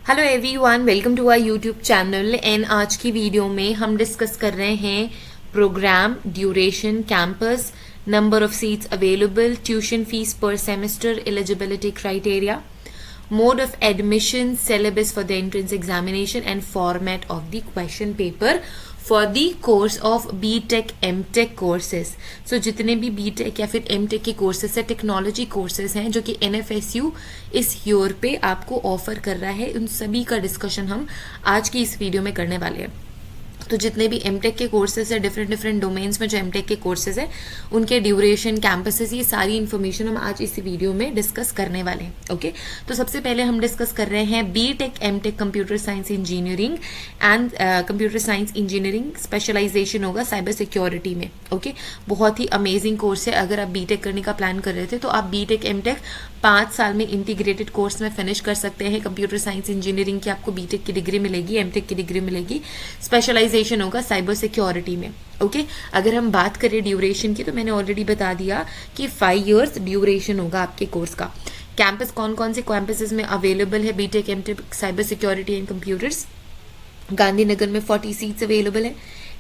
Hello everyone, welcome to our YouTube channel. And आज की video में हम डिस्कस कर रहे हैं programme, duration, campus, number of seats available, tuition fee per semester, eligibility criteria, mode of admission, syllabus for the entrance examination and format of the question paper for the course of BTech MTech courses. So जितने भी BTech या फिर MTech के courses है, technology courses हैं जो कि NFSU इस ईयर पे आपको ऑफर कर रहा है, उन सभी का डिस्कशन हम आज की इस वीडियो में करने वाले हैं। तो जितने भी एमटेक के कोर्सेज है, डिफरेंट डिफरेंट डोमेन्स में जो एमटेक के कोर्सेज है, उनके ड्यूरेशन, कैंपसेस, ये सारी इन्फॉर्मेशन हम आज इस वीडियो में डिस्कस करने वाले हैं। ओके, तो सबसे पहले हम डिस्कस कर रहे हैं BTech MTech computer science engineering and computer science engineering specialisation होगा साइबर सिक्योरिटी में। ओके, बहुत ही अमेजिंग कोर्स है। अगर आप बीटेक करने का प्लान कर रहे थे तो आप बीटेक एमटेक 5 साल में इंटीग्रेटेड कोर्स में फिनिश कर सकते हैं। कंप्यूटर साइंस इंजीनियरिंग की आपको बीटेक की डिग्री मिलेगी, एमटेक की डिग्री मिलेगी, स्पेशलाइजेशन होगा साइबर सिक्योरिटी में। ओके, अगर हम बात करें ड्यूरेशन की तो मैंने ऑलरेडी बता दिया कि 5 इयर्स ड्यूरेशन होगा आपके कोर्स का। कैंपस कौन कौन से कैंपसेस में अवेलेबल है BTech MTech cyber security and computers? Gandhinagar में 40 सीट्स अवेलेबल है,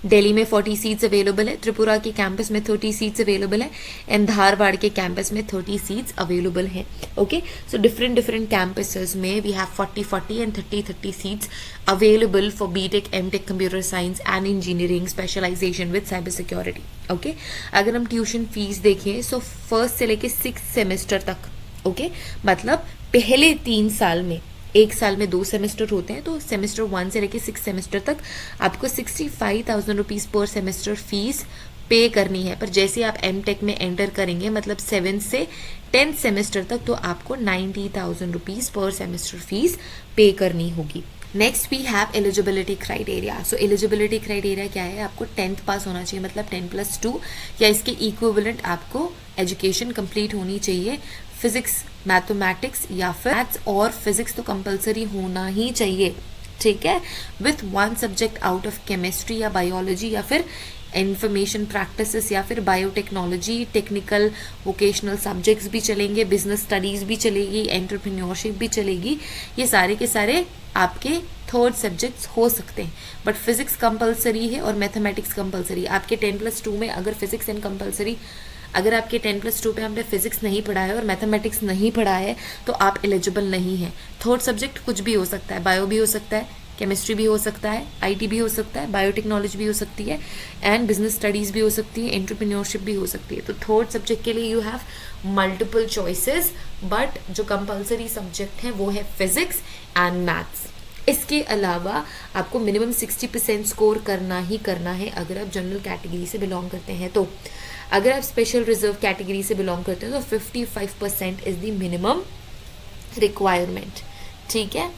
दिल्ली में 40 सीट्स अवेलेबल है, त्रिपुरा के कैंपस में 30 सीट्स अवेलेबल है एंड धारवाड़ के कैंपस में 30 सीट्स अवेलेबल है। Okay, so different different campuses में we have 40 and 30 seats available for BTech MTech computer science and engineering specialisation with cyber security. Okay, अगर हम ट्यूशन फीस देखें so first से लेके 6 सेमेस्टर तक, ओके, मतलब पहले 3 साल में, एक साल में 2 सेमेस्टर होते हैं, तो सेमेस्टर 1 से लेके 6 सेमेस्टर तक आपको 65,000 रुपीज़ पर सेमेस्टर फीस पे करनी है। पर जैसे आप एमटेक में एंटर करेंगे, मतलब 7 से 10 सेमेस्टर तक, तो आपको 90,000 रुपीज़ पर सेमेस्टर फीस पे करनी होगी। Next we have eligibility criteria. So eligibility criteria क्या है? आपको 10th पास होना चाहिए, मतलब 10+2 या इसके इक्विवेलेंट आपको एजुकेशन कंप्लीट होनी चाहिए। फिजिक्स, मैथमेटिक्स या फिर मैथ्स और फिजिक्स तो कंपलसरी होना ही चाहिए, ठीक है, with 1 subject out of chemistry या बायोलॉजी या फिर इंफॉर्मेशन प्रैक्टिसेस या फिर बायोटेक्नोलॉजी, टेक्निकल वोकेशनल सब्जेक्ट्स भी चलेंगे, बिजनेस स्टडीज भी चलेगी, एंटरप्रेन्योरशिप भी चलेगी। ये सारे के सारे आपके 3rd सब्जेक्ट्स हो सकते हैं, बट फिजिक्स कंपलसरी है और मैथमेटिक्स कंपलसरी। आपके 10+2 में अगर फिजिक्स एंड कंपलसरी, अगर आपके 10+2 पे हमने फिजिक्स नहीं पढ़ा है और मैथमेटिक्स नहीं पढ़ा है तो आप एलिजिबल नहीं है। 3rd सब्जेक्ट कुछ भी हो सकता है, बायो भी हो सकता है, केमिस्ट्री भी हो सकता है, आईटी भी हो सकता है, बायोटेक्नोलॉजी भी हो सकती है एंड बिजनेस स्टडीज भी हो सकती है, एंटरप्रेन्योरशिप भी हो सकती है। तो 3rd सब्जेक्ट के लिए you have multiple choices, but जो कंपलसरी सब्जेक्ट है वो है फिजिक्स एंड मैथ्स। इसके अलावा आपको मिनिमम 60% स्कोर करना ही करना है अगर आप जनरल कैटेगरी से बिलोंग करते हैं। तो अगर आप स्पेशल रिजर्व कैटेगरी से बिलोंग करते हैं तो 55% इज द मिनिमम रिक्वायरमेंट, ठीक है।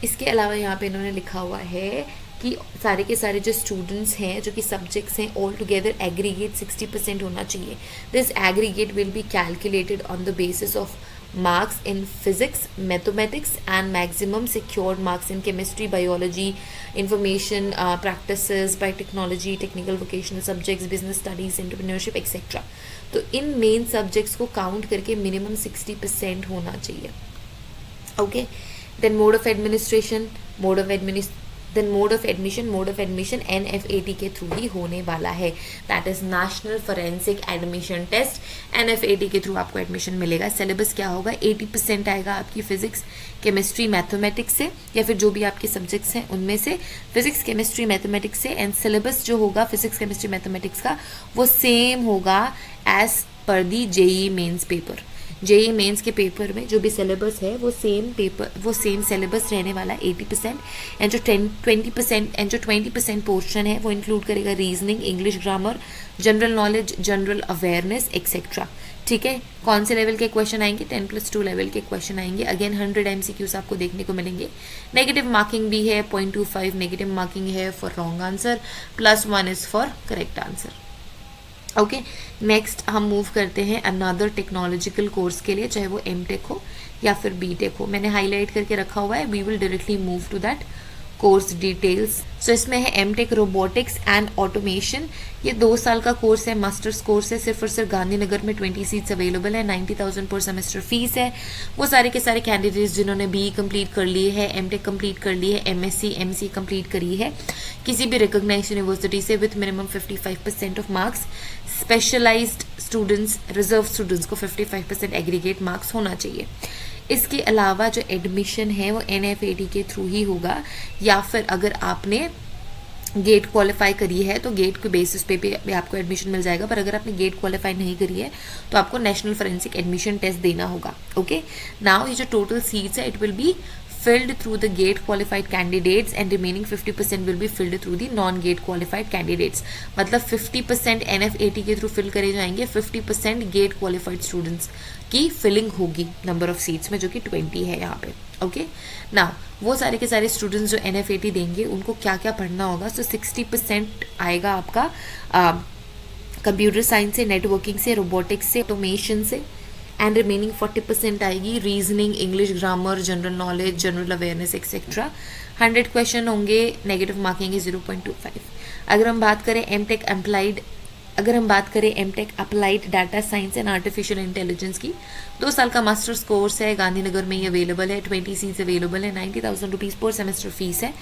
इसके अलावा यहाँ पे इन्होंने लिखा हुआ है कि सारे के सारे जो स्टूडेंट्स हैं, जो कि सब्जेक्ट्स हैं, ऑल टुगेदर एग्रीगेट 60% होना चाहिए। This aggregate will be calculated on the basis of marks in physics, mathematics and maximum secured marks in chemistry, biology, information practices, biotechnology, technical vocational subjects, business studies, entrepreneurship etc. तो इन main subjects को count करके minimum 60% होना चाहिए। Okay, then mode of administration, mode of admission NFAT के through ही होने वाला है, that is National Forensic Admission Test. NFAT के थ्रू आपको एडमिशन मिलेगा। सिलेबस क्या होगा? 80% आएगा आपकी फिजिक्स, केमिस्ट्री, मैथमेटिक्स से, या फिर जो भी आपके सब्जेक्ट्स हैं उनमें से फिजिक्स, केमिस्ट्री, मैथमेटिक्स से। एंड सिलेबस जो होगा फिजिक्स, केमिस्ट्री, मैथमेटिक्स का वो सेम होगा as per the JEE mains paper. JEE mains के पेपर में जो भी सिलेबस है वो सेम सिलेबस रहने वाला है 80%। एंड जो 20% पोर्शन है वो इंक्लूड करेगा reasoning, English grammar, general knowledge, general awareness etcetera, ठीक है। कौन से लेवल के क्वेश्चन आएंगे? 10+2 लेवल के क्वेश्चन आएंगे। अगेन 100 MCQs आपको देखने को मिलेंगे। नेगेटिव मार्किंग भी है, 0.25 नेगेटिव मार्किंग है for wrong answer, +1 is for correct answer. Okay, next हम मूव करते हैं अनदर टेक्नोलॉजिकल कोर्स के लिए, चाहे वो एमटेक हो या फिर बीटेक हो। मैंने हाईलाइट करके रखा हुआ है, we will directly move to that course details. So इसमें है एमटेक रोबोटिक्स एंड ऑटोमेशन, ये 2 साल का कोर्स है, मास्टर्स कोर्स है, सिर्फ और सिर्फ गांधीनगर में 20 सीट्स अवेलेबल है, 90,000 पर सेमेस्टर फीस है। वो सारे के सारे कैंडिडेट्स जिन्होंने बी कंप्लीट कर लिए है, एमटेक कंप्लीट कर ली है, एमएससी एमसी कंप्लीट करी है किसी भी रिकॉग्नाइज्ड यूनिवर्सिटी से with minimum 55% of marks, specialised students, reserve students को 55% एग्रीगेट मार्क्स होना चाहिए। इसके अलावा जो एडमिशन है वो NFAT के थ्रू ही होगा, या फिर अगर आपने गेट क्वालिफाई करी है तो गेट के बेसिस पे भी आपको एडमिशन मिल जाएगा, पर अगर आपने गेट क्वालिफाई नहीं करी है तो आपको नेशनल फोरेंसिक एडमिशन टेस्ट देना होगा। ओके, नाउ ये जो टोटल सीट्स है it will be filled through the gate qualified candidates and remaining 50% will be filled through the non gate qualified candidates। मतलब 50% NFAT के थ्रू फिल करे जाएंगे, 50% get qualified students की फिलिंग होगी number of seats में, जो कि 20 है यहाँ पे। ओके, नाउ वो सारे के सारे स्टूडेंट्स जो NFAT देंगे उनको क्या क्या पढ़ना होगा। सो 60% आएगा आपका कंप्यूटर साइंस से, नेटवर्किंग से, रोबोटिक्स से, ऑटोमेशन से, एंड रिमेनिंग 40% आएगी reasoning, English grammar, general knowledge, general awareness etcetera. 100 question होंगे, नेगेटिव मार्किंग है 0.25। अगर हम बात करें MTech applied data science and artificial intelligence की, 2 साल का मास्टर्स कोर्स है, गांधीनगर में ही अवेलेबल है, 20 सीट्स अवेलेबल है, 90,000 रुपीज़ पर सेमेस्टर फीस है।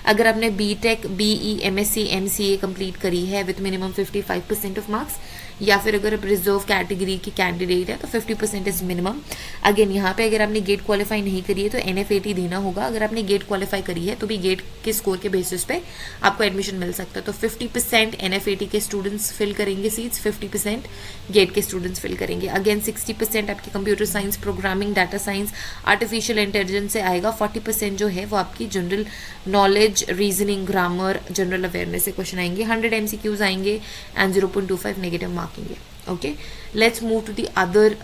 अगर आपने BTech, BE, MSc, MCA complete करी है विथ मिनिमम 55% ऑफ मार्क्स, या फिर अगर आप रिजर्व कैटेगरी की कैंडिडेट है तो 50% इज मिनिमम। अगेन यहाँ पे अगर आपने गेट क्वालिफाई नहीं करी है तो NFAT देना होगा, अगर आपने गेट क्वालिफाई करी है तो भी गेट के स्कोर के बेसिस पे आपको एडमिशन मिल सकता है। तो 50% NFAT के स्टूडेंट्स फिल करेंगे सीट्स, 50% गेट के स्टूडेंट्स फिल करेंगे। अगेन 60% आपकी computer science, programming, data science, artificial intelligence से आएगा, 40% जो है वो आपकी general knowledge, reasoning, grammar, general awareness से क्वेश्चन आएंगे, 100 MCQs आएंगे एंड 0.25 नेगेटिव मार्किंग है। Okay, let's move to the other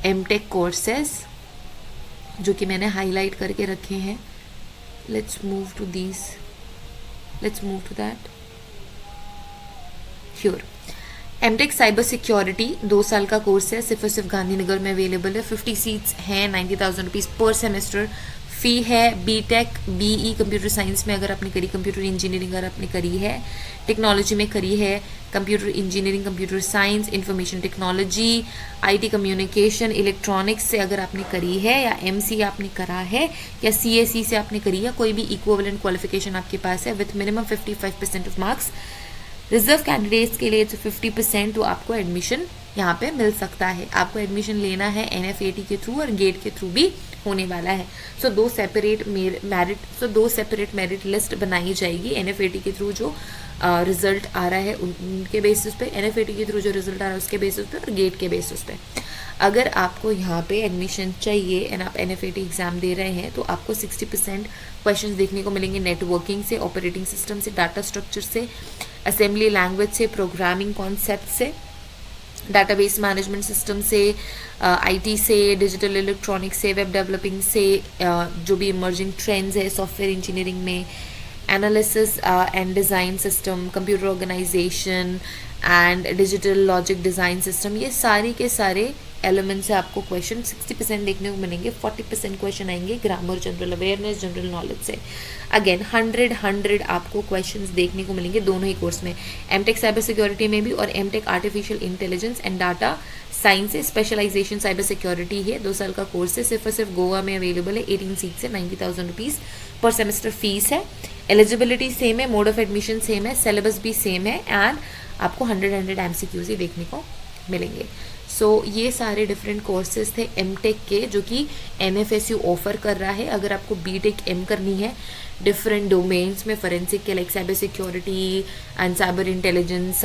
MTech courses जो कि मैंने हाईलाइट करके रखे हैं। Let's move to that. Sure, MTech cyber security 2 साल का कोर्स है, सिर्फ और सिर्फ गांधीनगर में अवेलेबल है, 50 सीट्स हैं, 90,000 रुपीज़ पर सेमेस्टर फी है। बीटेक, BE कंप्यूटर साइंस में अगर आपने करी, कंप्यूटर इंजीनियरिंग अगर आपने करी है, टेक्नोलॉजी में करी है, computer engineering, computer science, information technology, IT communication, electronics से अगर आपने करी है, या MCA आपने करा है, या CSE से आपने करी है, कोई भी इक्विवेलेंट क्वालिफिकेशन आपके पास है with minimum 55% of marks, reserve candidates के लिए तो 50%, तो आपको एडमिशन यहाँ पे मिल सकता है। आपको एडमिशन लेना है NFAT के थ्रू और गेट के थ्रू भी होने वाला है। सो 2 सेपरेट मेरिट लिस्ट बनाई जाएगी। NFAT के थ्रू जो रिजल्ट आ रहा है उनके बेसिस पे, NFAT के थ्रू जो रिजल्ट आ रहा है उसके बेसिस पे, और गेट के बेसिस पे। अगर आपको यहाँ पे एडमिशन चाहिए एंड आप NFAT एग्जाम दे रहे हैं तो आपको 60% क्वेश्चंस देखने को मिलेंगे नेटवर्किंग से, ऑपरेटिंग सिस्टम से, डाटा स्ट्रक्चर से, असेंबली लैंग्वेज से, प्रोग्रामिंग कॉन्सेप्ट से, डाटाबेस मैनेजमेंट सिस्टम से, IT से, डिजिटल इलेक्ट्रॉनिक्स से, वेब डेवलपिंग से, जो भी इमर्जिंग ट्रेंड्स है सॉफ्टवेयर इंजीनियरिंग में, analysis and design system, computer organisation and digital logic design system, ये सारी के सारे एलिमेंट से आपको क्वेश्चन 60% देखने को मिलेंगे, 40% क्वेश्चन आएंगे grammar, general awareness, general knowledge से। अगेन 100 आपको क्वेश्चंस देखने को मिलेंगे दोनों ही कोर्स में, एमटेक साइबर सिक्योरिटी में भी और MTech artificial intelligence and data science से। स्पेशलाइजेशन साइबर सिक्योरिटी है, 2 साल का कोर्स है, सिर्फ और सिर्फ गोवा में अवेलेबल है, 18 सीट से, 90,000 रुपीज़ पर सेमेस्टर फीस है। एलिजिबिलिटी सेम है, मोड ऑफ एडमिशन सेम है, सिलेबस भी सेम है, एंड आपको 100 MCQs ही देखने को मिलेंगे। सो ये सारे डिफरेंट कोर्सेज थे एमटेक के जो कि NFSU ऑफर कर रहा है। अगर आपको BTech M करनी है डिफरेंट डोमेन्स में, फोरेंसिक के like cyber security and cyber intelligence,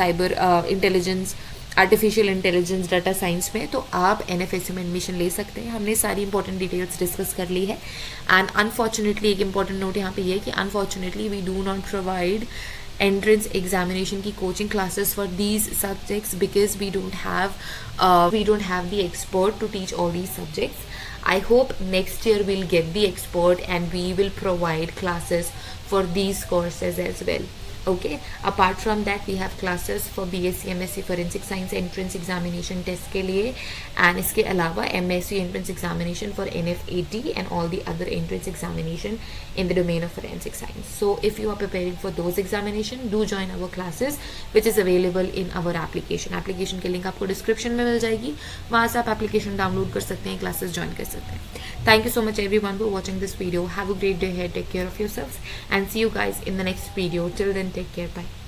artificial intelligence, data science में, तो आप NFSU में एडमिशन ले सकते हैं। हमने सारी इंपॉर्टेंट डिटेल्स डिस्कस कर ली है। एंड अनफॉर्चुनेटली एक इंपॉर्टेंट नोट यहाँ पे ये है कि unfortunately we do not provide entrance examination की coaching classes for these subjects because we don't have the expert to teach all these subjects. I hope next year we'll get the expert and we will provide classes for these courses as well. Okay, apart from that we have classes for BSc MSc forensic science entrance examination test के लिए, and इसके अलावा MSc entrance examination for NF80 and all the other entrance examination in the domain of forensic science. So if you are preparing for those examination, do join our classes which is available in our application. Application की link आपको description में मिल जाएगी, वहाँ से आप application download कर सकते हैं, classes join कर सकते हैं. Thank you so much everyone for watching this video. Have a great day ahead. Take care of yourselves and see you guys in the next video. Till then, take care. Bye.